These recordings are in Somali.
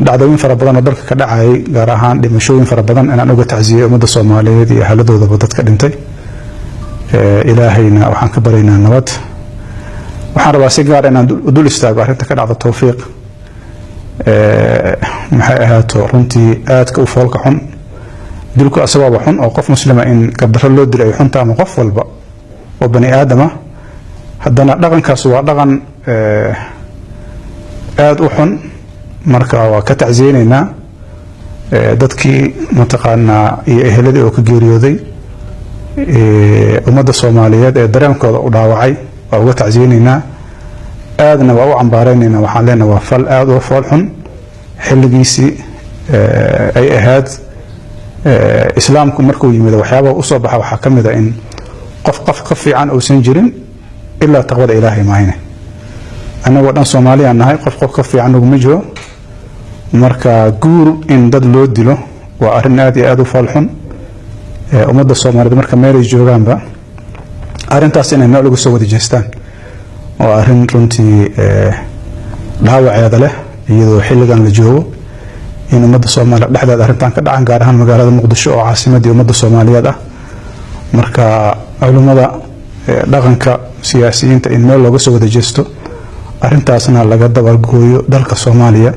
dhacdooyin fara badan oo dalka ka dhacay gaar ahaan dhimashooyin fara badan inaan uga tacsiyo ummadda Soomaaliyeed iyo haladooda dadka dhintay ilaahayna waxaan ka baraynaa nabad waxaan rabaa si gaar ah inaan dul istaago arrinta ka dhacda Tawfiiq maxay ahaato runtii aad ka u foolka xun dilku asbaab xun oo qof muslima in gabdho loo dilay xunta ama qof walba oo bani aadama haddana dhaqankaas waa dhaqan aad u xun marka waa ka tacsiyeynaa dadkii mataqaanaa iyo eheladii oo ka geeriyooday ummadda Soomaaliyeed ee dareenkooda u dhaawacay waa uga tacsiyeynaa aadna waa u cambaareynaa waxaan leenahay waa fal aad u fool xun xilligiisii ay ahayd islaamku markuu yimid waxyaabo u soo baxa waxa kamid ah in qof ka fiican oo san jirin illa taqwada ilaahay maayna anagu dhan Soomaaliya nahay qof ka fiican ugu ma jiro marka guur in dad loo dilo waa arrin aad iyo aad u fool xun ummadda Soomaaliyeed marka meel ay joogaanba arrintaas inay meel uga soo wada jeestaan oo arrin runtii dhaawaceeda leh iyadoo xilligan la joogo in ummadda Soomaaliyeed dhexdeeda arrintan ka dhacan gaar ahaan magaalada Muqdisho oo caasimadii ummadda Soomaaliyeed ah marka culimada dhaqanka siyaasiyiinta in meel looga soo wada jeesto arrintaasna laga dabalgooyo dalka Soomaaliya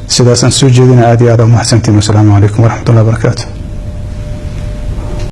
sidaas aan soo jeedina aad iyo aad u mahadsantiin. Assalaamu calaykum waraxmatullaahi wabarakaatuh.